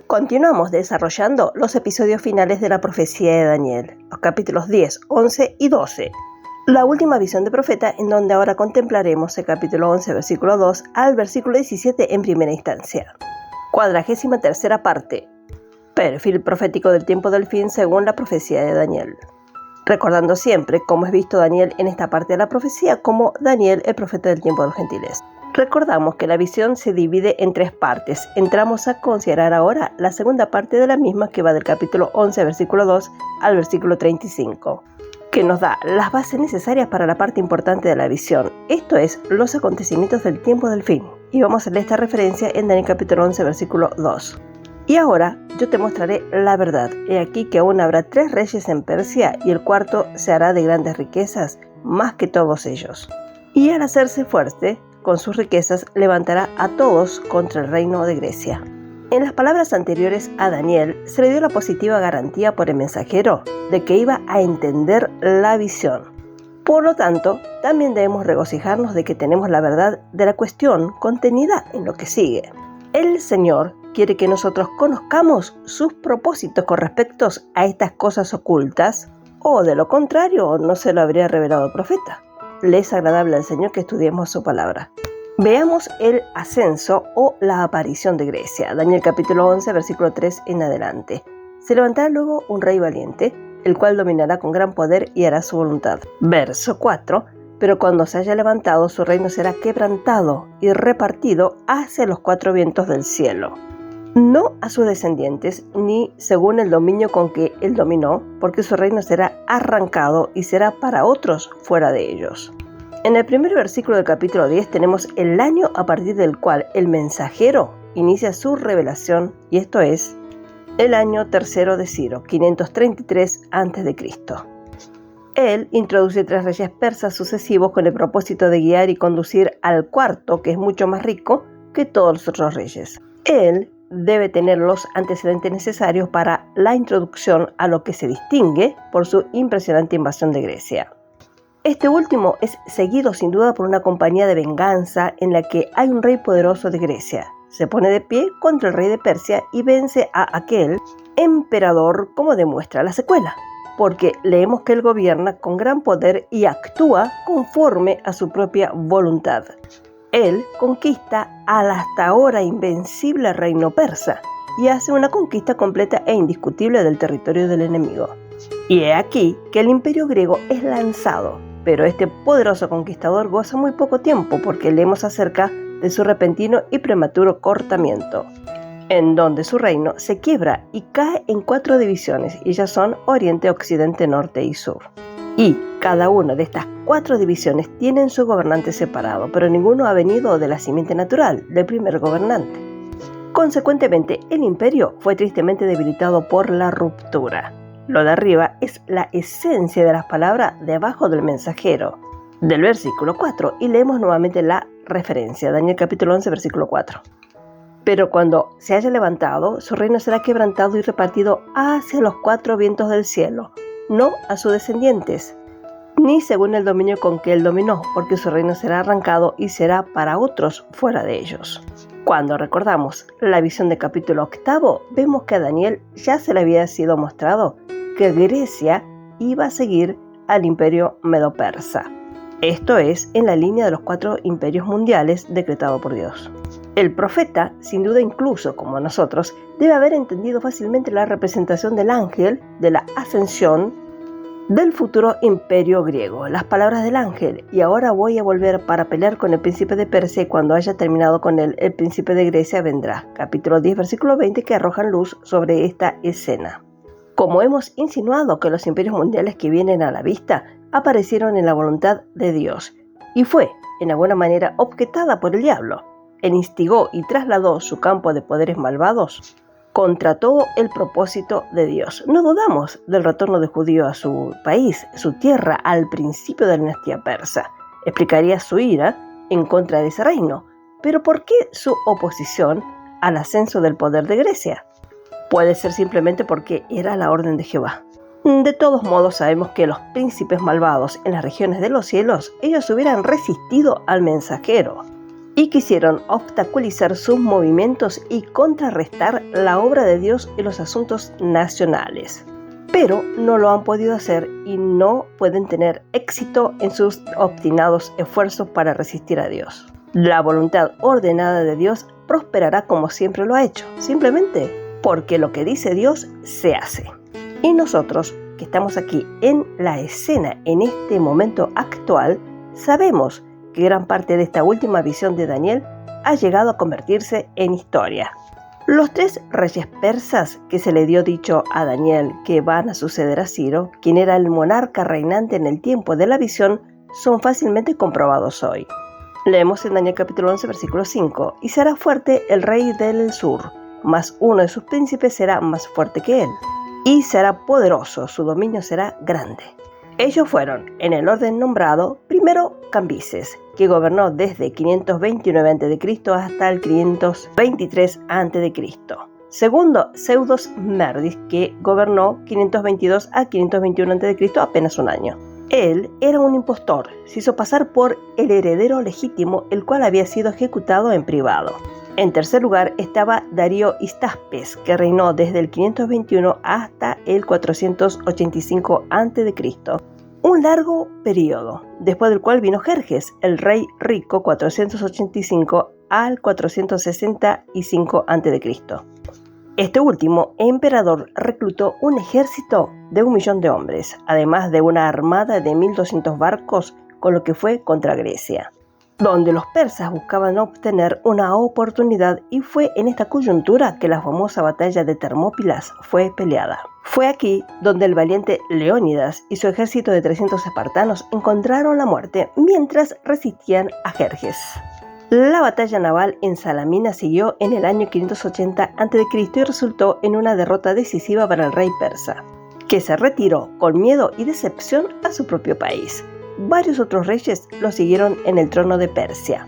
Continuamos desarrollando los episodios finales de la profecía de Daniel, los capítulos 10, 11 y 12. La última visión de profeta, en donde ahora contemplaremos el capítulo 11, versículo 2 al versículo 17 en primera instancia. 43ª parte. Perfil profético del tiempo del fin según la profecía de Daniel. Recordando siempre cómo es visto Daniel en esta parte de la profecía como Daniel, el profeta del tiempo de los gentiles. Recordamos que la visión se divide en 3 partes. Entramos a considerar ahora la segunda parte de la misma, que va del capítulo 11, versículo 2 al versículo 35, que nos da las bases necesarias para la parte importante de la visión, esto es, los acontecimientos del tiempo del fin. Y vamos a leer esta referencia en Daniel capítulo 11, versículo 2. Y ahora yo te mostraré la verdad. He aquí que aún habrá 3 reyes en Persia, y el cuarto se hará de grandes riquezas, más que todos ellos. Y al hacerse fuerte, con sus riquezas levantará a todos contra el reino de Grecia. En las palabras anteriores a Daniel se le dio la positiva garantía por el mensajero de que iba a entender la visión. Por lo tanto, también debemos regocijarnos de que tenemos la verdad de la cuestión contenida en lo que sigue. El Señor quiere que nosotros conozcamos sus propósitos con respecto a estas cosas ocultas, o de lo contrario no se lo habría revelado el profeta. Le es agradable al Señor que estudiemos su palabra. Veamos el ascenso o la aparición de Grecia. Daniel capítulo 11, versículo 3 en adelante. Se levantará luego un rey valiente, el cual dominará con gran poder y hará su voluntad. Verso 4. Pero cuando se haya levantado, su reino será quebrantado y repartido hacia los 4 vientos del cielo. No a sus descendientes, ni según el dominio con que él dominó, porque su reino será arrancado y será para otros fuera de ellos. En el primer versículo del capítulo 10 tenemos el año a partir del cual el mensajero inicia su revelación, y esto es el año tercero de Ciro, 533 a.C. Él introduce 3 reyes persas sucesivos con el propósito de guiar y conducir al cuarto, que es mucho más rico que todos los otros reyes. Él debe tener los antecedentes necesarios para la introducción a lo que se distingue por su impresionante invasión de Grecia. Este último es seguido sin duda por una compañía de venganza en la que hay un rey poderoso de Grecia. Se pone de pie contra el rey de Persia y vence a aquel emperador, como demuestra la secuela, porque leemos que él gobierna con gran poder y actúa conforme a su propia voluntad. Él conquista al hasta ahora invencible reino persa y hace una conquista completa e indiscutible del territorio del enemigo. Y he aquí que el imperio griego es lanzado, pero este poderoso conquistador goza muy poco tiempo porque leemos acerca de su repentino y prematuro cortamiento, en donde su reino se quiebra y cae en 4 divisiones, y ellas son Oriente, Occidente, Norte y Sur. Y cada una de estas 4 divisiones tienen su gobernante separado, pero ninguno ha venido de la simiente natural del primer gobernante. Consecuentemente, el imperio fue tristemente debilitado por la ruptura. Lo de arriba es la esencia de las palabras de abajo del mensajero, del versículo 4, y leemos nuevamente la referencia, Daniel capítulo 11, versículo 4. Pero cuando se haya levantado, su reino será quebrantado y repartido hacia los 4 vientos del cielo, no a sus descendientes, ni según el dominio con que él dominó, porque su reino será arrancado y será para otros fuera de ellos. Cuando recordamos la visión del capítulo 8, vemos que a Daniel ya se le había sido mostrado que Grecia iba a seguir al imperio medo-persa. Esto es, en la línea de los 4 imperios mundiales decretado por Dios. El profeta, sin duda incluso como nosotros, debe haber entendido fácilmente la representación del ángel de la ascensión del futuro imperio griego. Las palabras del ángel: y ahora voy a volver para pelear con el príncipe de Persia, y cuando haya terminado con él, el príncipe de Grecia vendrá. Capítulo 10, versículo 20, que arrojan luz sobre esta escena. Como hemos insinuado que los imperios mundiales que vienen a la vista aparecieron en la voluntad de Dios, y fue, en alguna manera, objetada por el diablo. Él instigó y trasladó su campo de poderes malvados contra todo el propósito de Dios. No dudamos del retorno de Judío a su país, su tierra, al principio de la dinastía persa. Explicaría su ira en contra de ese reino, Pero ¿por qué su oposición al ascenso del poder de Grecia? Puede ser simplemente porque era la orden de Jehová. De todos modos, sabemos que los príncipes malvados en las regiones de los cielos, ellos hubieran resistido al mensajero y quisieron obstaculizar sus movimientos y contrarrestar la obra de Dios en los asuntos nacionales. Pero no lo han podido hacer y no pueden tener éxito en sus obstinados esfuerzos para resistir a Dios. La voluntad ordenada de Dios prosperará como siempre lo ha hecho, simplemente porque lo que dice Dios se hace. Y nosotros, que estamos aquí en la escena en este momento actual, sabemos que gran parte de esta última visión de Daniel ha llegado a convertirse en historia. Los 3 reyes persas que se le dio dicho a Daniel que van a suceder a Ciro, quien era el monarca reinante en el tiempo de la visión, son fácilmente comprobados hoy. Leemos en Daniel capítulo 11, versículo 5, y será fuerte el rey del sur, mas uno de sus príncipes será más fuerte que él, y será poderoso, su dominio será grande. Ellos fueron, en el orden nombrado, primero Cambises, que gobernó desde 529 a.C. hasta el 523 a.C. Segundo, Pseudos Merdis, que gobernó 522 a 521 a.C., apenas un año. Él era un impostor, se hizo pasar por el heredero legítimo, el cual había sido ejecutado en privado. En tercer lugar estaba Darío Histaspes, que reinó desde el 521 hasta el 485 a.C., un largo periodo, después del cual vino Jerjes, el rey rico, 485 al 465 a.C. Este último emperador reclutó un ejército de 1.000.000 de hombres, además de una armada de 1.200 barcos, con lo que fue contra Grecia, donde los persas buscaban obtener una oportunidad, y fue en esta coyuntura que la famosa batalla de Termópilas fue peleada. Fue aquí donde el valiente Leónidas y su ejército de 300 espartanos encontraron la muerte mientras resistían a Jerjes. La batalla naval en Salamina siguió en el año 580 a.C. y resultó en una derrota decisiva para el rey persa, que se retiró con miedo y decepción a su propio país. Varios otros reyes lo siguieron en el trono de Persia.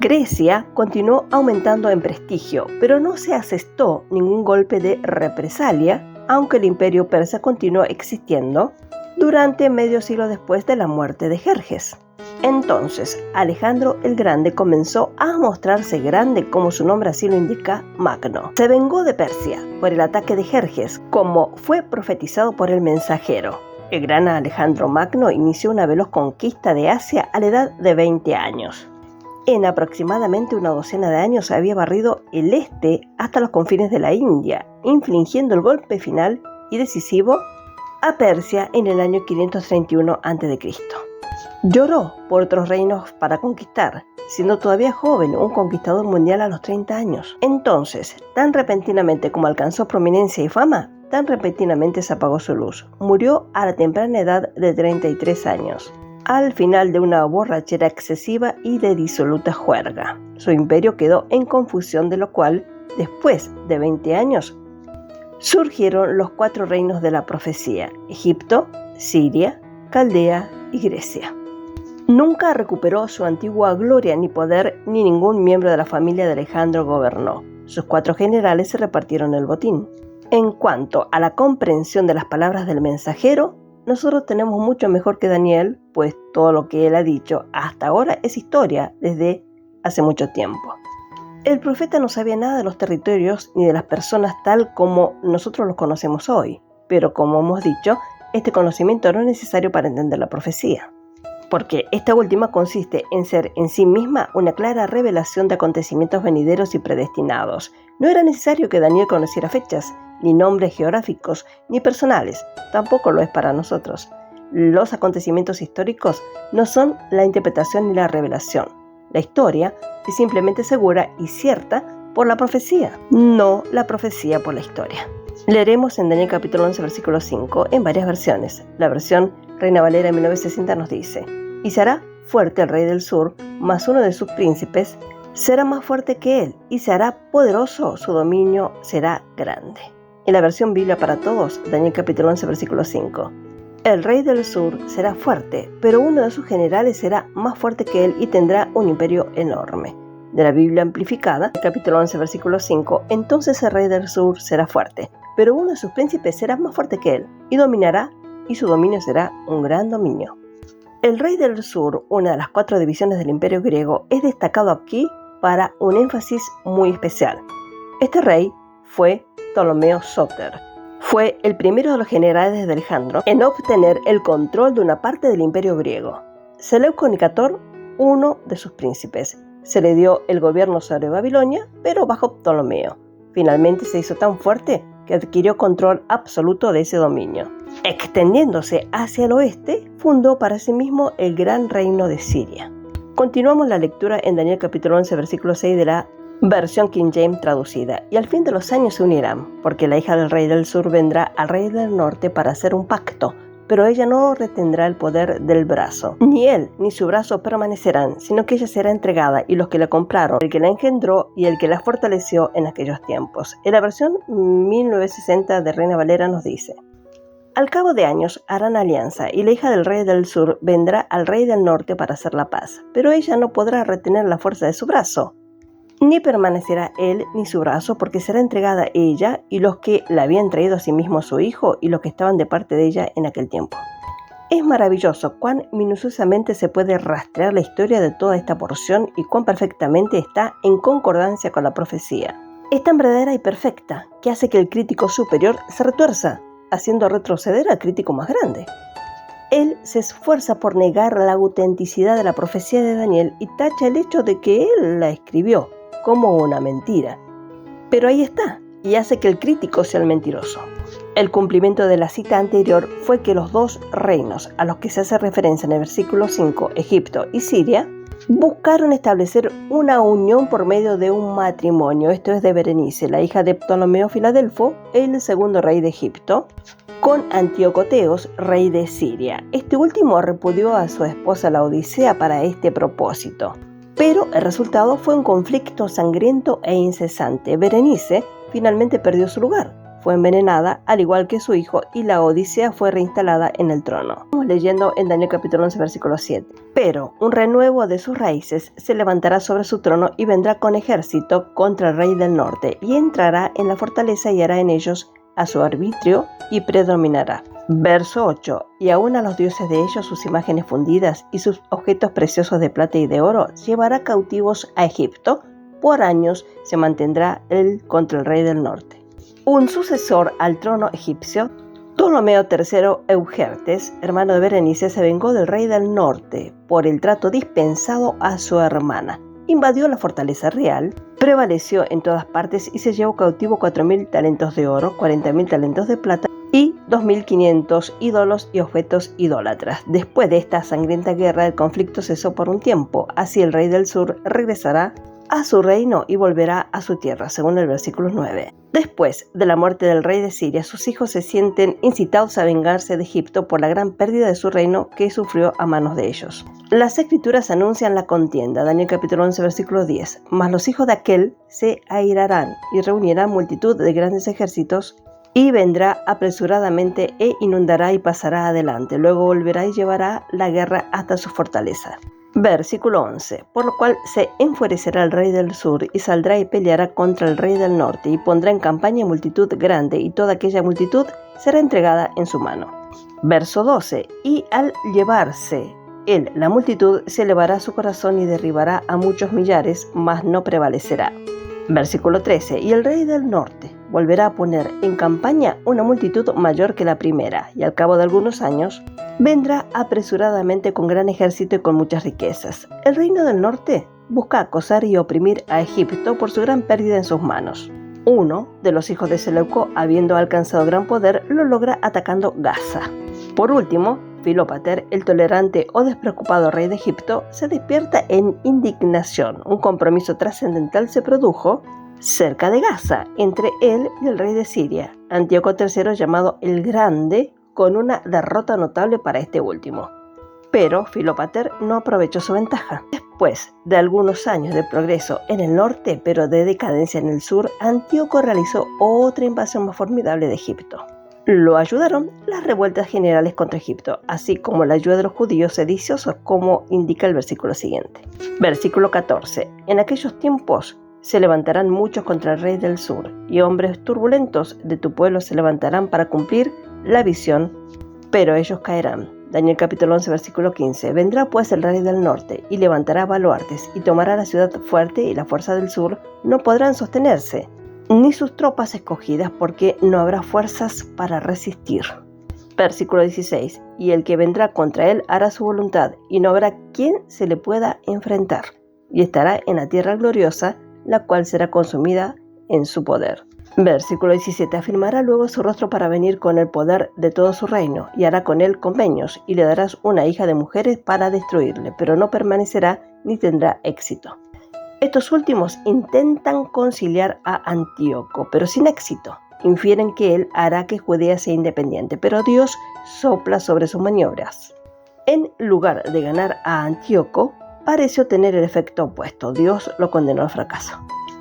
Grecia continuó aumentando en prestigio, pero no se asestó ningún golpe de represalia, aunque el imperio persa continuó existiendo durante medio siglo después de la muerte de Jerjes. Entonces, Alejandro el Grande comenzó a mostrarse grande, como su nombre así lo indica, Magno. Se vengó de Persia por el ataque de Jerjes, como fue profetizado por el mensajero. El gran Alejandro Magno inició una veloz conquista de Asia a la edad de 20 años. En aproximadamente una docena de años había barrido el este hasta los confines de la India, infligiendo el golpe final y decisivo a Persia en el año 531 a.C. Lloró por otros reinos para conquistar, siendo todavía joven, un conquistador mundial a los 30 años. Entonces, tan repentinamente como alcanzó prominencia y fama, tan repentinamente se apagó su luz. Murió a la temprana edad de 33 años, al final de una borrachera excesiva y de disoluta juerga. Su imperio quedó en confusión, de lo cual, después de 20 años, surgieron los 4 reinos de la profecía: Egipto, Siria, Caldea y Grecia. Nunca recuperó su antigua gloria ni poder, ni ningún miembro de la familia de Alejandro gobernó. Sus 4 generales se repartieron el botín. En cuanto a la comprensión de las palabras del mensajero, nosotros tenemos mucho mejor que Daniel, pues todo lo que él ha dicho hasta ahora es historia desde hace mucho tiempo. El profeta no sabía nada de los territorios ni de las personas tal como nosotros los conocemos hoy, pero como hemos dicho, este conocimiento no es necesario para entender la profecía, porque esta última consiste en ser en sí misma una clara revelación de acontecimientos venideros y predestinados. No era necesario que Daniel conociera fechas, ni nombres geográficos, ni personales, tampoco lo es para nosotros. Los acontecimientos históricos no son la interpretación ni la revelación. La historia es simplemente segura y cierta por la profecía, no la profecía por la historia. Leeremos en Daniel capítulo 11, versículo 5, en varias versiones. La versión Reina Valera 1960 nos dice: y será fuerte el rey del sur, mas uno de sus príncipes será más fuerte que él, y se hará poderoso, su dominio será grande. En la versión Biblia para Todos, Daniel capítulo 11, versículo 5. El rey del sur será fuerte, pero uno de sus generales será más fuerte que él y tendrá un imperio enorme. de la Biblia amplificada, capítulo 11, versículo 5, entonces el rey del sur será fuerte, pero uno de sus príncipes será más fuerte que él, y dominará, y su dominio será un gran dominio. El rey del sur, una de las 4 divisiones del imperio griego, es destacado aquí para un énfasis muy especial. Este rey fue Ptolomeo Sóter. Fue el primero de los generales de Alejandro en obtener el control de una parte del imperio griego. Seleuco Nicator, uno de sus príncipes. Se le dio el gobierno sobre Babilonia, pero bajo Ptolomeo. Finalmente se hizo tan fuerte que adquirió control absoluto de ese dominio. Extendiéndose hacia el oeste, fundó para sí mismo el gran reino de Siria. Continuamos la lectura en Daniel capítulo 11, versículo 6 de la versión King James traducida. Y al fin de los años se unirán, porque la hija del rey del sur vendrá al rey del norte para hacer un pacto, pero ella no retendrá el poder del brazo. Ni él ni su brazo permanecerán, sino que ella será entregada, y los que la compraron, el que la engendró y el que la fortaleció en aquellos tiempos. En la versión 1960 de Reina Valera nos dice: al cabo de años harán alianza, y la hija del rey del sur vendrá al rey del norte para hacer la paz, pero ella no podrá retener la fuerza de su brazo, ni permanecerá él ni su brazo, porque será entregada ella y los que la habían traído a sí mismo a su hijo y los que estaban de parte de ella en aquel tiempo. Es maravilloso cuán minuciosamente se puede rastrear la historia de toda esta porción y cuán perfectamente está en concordancia con la profecía. Es tan verdadera y perfecta que hace que el crítico superior se retuerza, haciendo retroceder al crítico más grande. Él se esfuerza por negar la autenticidad de la profecía de Daniel y tacha el hecho de que él la escribió como una mentira. Pero ahí está, y hace que el crítico sea el mentiroso. El cumplimiento de la cita anterior fue que los 2 reinos a los que se hace referencia en el versículo 5, Egipto y Siria, buscaron establecer una unión por medio de un matrimonio. Esto es de Berenice, la hija de Ptolomeo Filadelfo, el segundo rey de Egipto, con Antíoco Teos, rey de Siria. Este último repudió a su esposa Laodicea para este propósito, pero el resultado fue un conflicto sangriento e incesante. Berenice finalmente perdió su lugar, fue envenenada al igual que su hijo, y Laodicea fue reinstalada en el trono. Estamos leyendo en Daniel capítulo 11 versículo 7. Pero un renuevo de sus raíces se levantará sobre su trono y vendrá con ejército contra el rey del norte, y entrará en la fortaleza y hará en ellos a su arbitrio y predominará. Verso 8. Y aún a los dioses de ellos, sus imágenes fundidas y sus objetos preciosos de plata y de oro, llevará cautivos a Egipto. Por años se mantendrá él contra el rey del norte. Un sucesor al trono egipcio, Ptolomeo III Eugertes, hermano de Berenice, se vengó del rey del norte por el trato dispensado a su hermana. Invadió la fortaleza real, prevaleció en todas partes y se llevó cautivo 4.000 talentos de oro, 40.000 talentos de plata y 2.500 ídolos y objetos idólatras. Después de esta sangrienta guerra, el conflicto cesó por un tiempo. Así el rey del sur regresará a su reino y volverá a su tierra, según el versículo 9. Después de la muerte del rey de Siria, sus hijos se sienten incitados a vengarse de Egipto por la gran pérdida de su reino que sufrió a manos de ellos. Las escrituras anuncian la contienda, Daniel capítulo 11, versículo 10. Mas los hijos de aquel se airarán y reunirán multitud de grandes ejércitos, y vendrá apresuradamente e inundará y pasará adelante. Luego volverá y llevará la guerra hasta su fortaleza. Versículo 11. Por lo cual se enfurecerá el rey del sur y saldrá y peleará contra el rey del norte y pondrá en campaña multitud grande, y toda aquella multitud será entregada en su mano. Verso 12. Y al llevarse él la multitud, se elevará su corazón y derribará a muchos millares, mas no prevalecerá. Versículo 13. Y el rey del norte volverá a poner en campaña una multitud mayor que la primera, y al cabo de algunos años vendrá apresuradamente con gran ejército y con muchas riquezas. El reino del norte busca acosar y oprimir a Egipto por su gran pérdida en sus manos. Uno de los hijos de Seleuco, habiendo alcanzado gran poder, lo logra atacando Gaza. Por último, Filópater, el tolerante o despreocupado rey de Egipto, se despierta en indignación. Un compromiso trascendental se produjo cerca de Gaza, entre él y el rey de Siria, Antíoco III, llamado el Grande, con una derrota notable para este último. Pero Filópater no aprovechó su ventaja. Después de algunos años de progreso en el norte, pero de decadencia en el sur, Antíoco realizó otra invasión más formidable de Egipto. Lo ayudaron las revueltas generales contra Egipto, así como la ayuda de los judíos sediciosos, como indica el versículo siguiente. Versículo 14. En aquellos tiempos se levantarán muchos contra el rey del sur, y hombres turbulentos de tu pueblo se levantarán para cumplir la visión, pero ellos caerán. Daniel capítulo 11, versículo 15. Vendrá pues el rey del norte, y levantará baluartes, y tomará la ciudad fuerte, y la fuerza del sur no podrán sostenerse, ni sus tropas escogidas, porque no habrá fuerzas para resistir. Versículo 16. Y el que vendrá contra él hará su voluntad, y no habrá quien se le pueda enfrentar, y estará en la tierra gloriosa, la cual será consumida en su poder. Versículo 17. Afirmará luego su rostro para venir con el poder de todo su reino, y hará con él convenios, y le darás una hija de mujeres para destruirle, pero no permanecerá ni tendrá éxito. Estos últimos intentan conciliar a Antíoco, pero sin éxito. Infieren que él hará que Judea sea independiente, pero Dios sopla sobre sus maniobras. En lugar de ganar a Antíoco, pareció tener el efecto opuesto. Dios lo condenó al fracaso.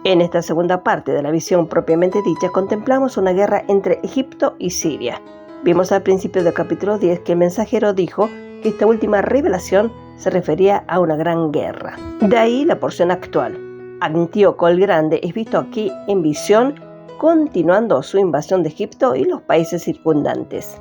En esta segunda parte de la visión propiamente dicha, contemplamos una guerra entre Egipto y Siria. Vimos al principio del capítulo 10 que el mensajero dijo que esta última revelación se refería a una gran guerra. De ahí la porción actual. Antíoco el Grande es visto aquí en visión, continuando su invasión de Egipto y los países circundantes.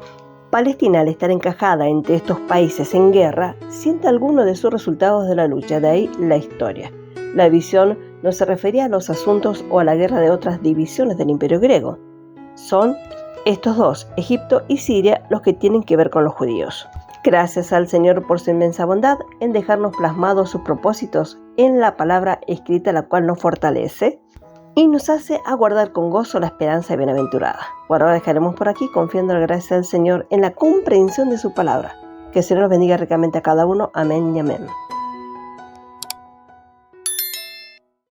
Palestina, al estar encajada entre estos países en guerra, siente algunos de sus resultados de la lucha, de ahí la historia. La visión no se refería a los asuntos o a la guerra de otras divisiones del Imperio griego. Son estos dos, Egipto y Siria, los que tienen que ver con los judíos. Gracias al Señor por su inmensa bondad en dejarnos plasmados sus propósitos en la palabra escrita, la cual nos fortalece y nos hace aguardar con gozo la esperanza bienaventurada. Por ahora dejaremos por aquí, confiando en la gracia del Señor en la comprensión de su palabra. Que el Señor los bendiga ricamente a cada uno. Amén y amén.